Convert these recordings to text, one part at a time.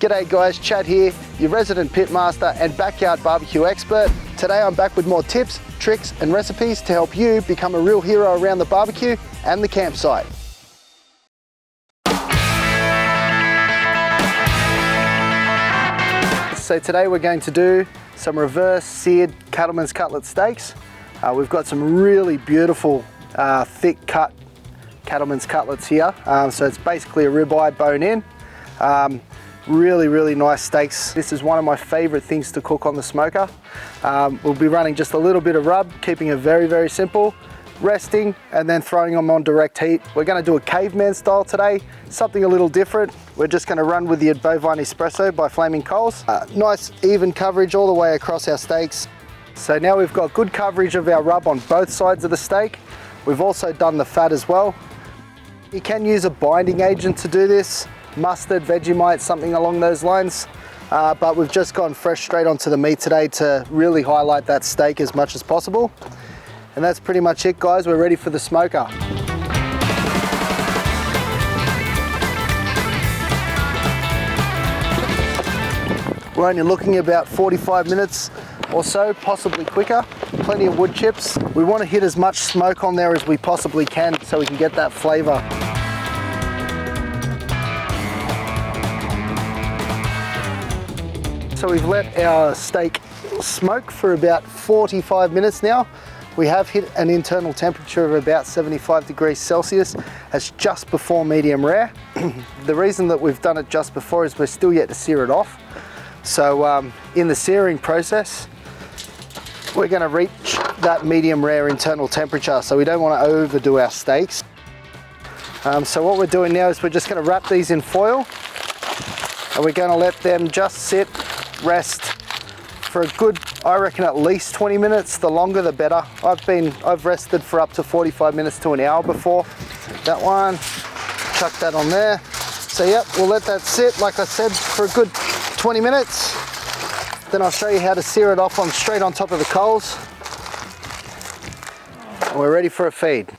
G'day guys, Chad here, your resident pitmaster and backyard barbecue expert. Today I'm back with more tips, tricks and recipes to help you become a real hero around the barbecue and the campsite. So today we're going to do some reverse seared cattleman's cutlet steaks. We've got some really beautiful thick cut cattleman's cutlets here. So it's basically a ribeye bone in. Really nice steaks. This is one of my favorite things to cook on the smoker. We'll be running just a little bit of rub, keeping it very simple, resting and then throwing them on direct heat. We're going to do a caveman style today, something a little different. We're just going to run with the bovine espresso by Flaming Coals. Nice even coverage all the way across our steaks. So now we've got good coverage of our rub on both sides of the steak. We've also done the fat as well. You can use a binding agent to do this, mustard, Vegemite, something along those lines. But we've just gone fresh straight onto the meat today to really highlight that steak as much as possible. And that's pretty much it, guys. We're ready for the smoker. We're only looking about 45 minutes or so, possibly quicker. Plenty of wood chips. We want to hit as much smoke on there as we possibly can so we can get that flavor. So we've let our steak smoke for about 45 minutes now. We have hit an internal temperature of about 75 degrees Celsius. That's just before medium rare. The reason that we've done it just before is we're still yet to sear it off. So in the searing process, we're going to reach that medium rare internal temperature, so we don't want to overdo our steaks. So what we're doing now is we're just going to wrap these in foil and we're going to let them just sit, rest for a good, I reckon, at least 20 minutes. The longer the better. I've rested for up to 45 minutes to an hour before. That one, chuck that on there. So yep, we'll let that sit, like I said, for a good 20 minutes. Then I'll show you how to sear it off straight on top of the coals. And we're ready for a feed.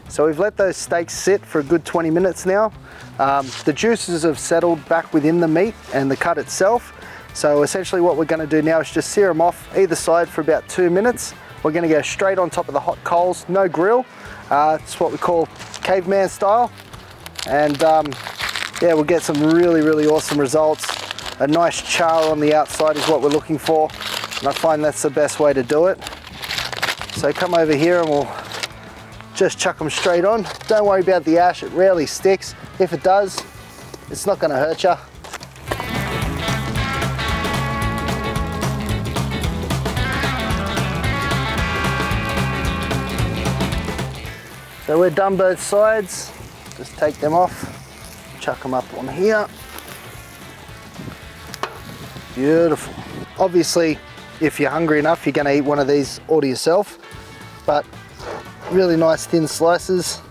So we've let those steaks sit for a good 20 minutes now. The juices have settled back within the meat and the cut itself. So essentially what we're going to do now is just sear them off either side for about 2 minutes. We're going to go straight on top of the hot coals, no grill. It's what we call caveman style. And yeah, we'll get some really awesome results. A nice char on the outside is what we're looking for. And I find that's the best way to do it. So come over here and we'll just chuck them straight on. Don't worry about the ash, it rarely sticks. If it does, it's not going to hurt you. So we're done both sides. Just take them off, chuck them up on here. Beautiful. Obviously, if you're hungry enough, you're going to eat one of these all to yourself. But really nice thin slices.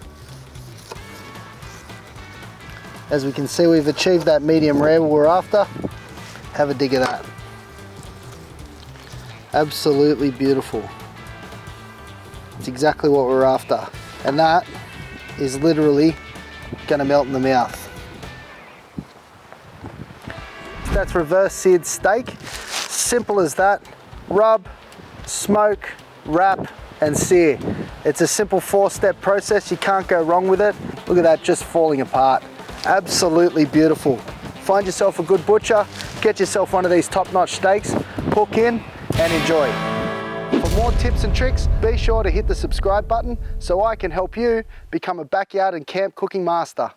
As we can see, we've achieved that medium rare we're after. Have a dig of that. Absolutely beautiful. It's exactly what we're after. And that is literally gonna melt in the mouth. That's reverse seared steak. Simple as that. Rub, smoke, wrap, and sear. It's a simple 4-step process. You can't go wrong with it. Look at that, just falling apart. Absolutely beautiful. Find yourself a good butcher, get yourself one of these top-notch steaks, hook in and enjoy. For more tips and tricks, be sure to hit the subscribe button so I can help you become a backyard and camp cooking master.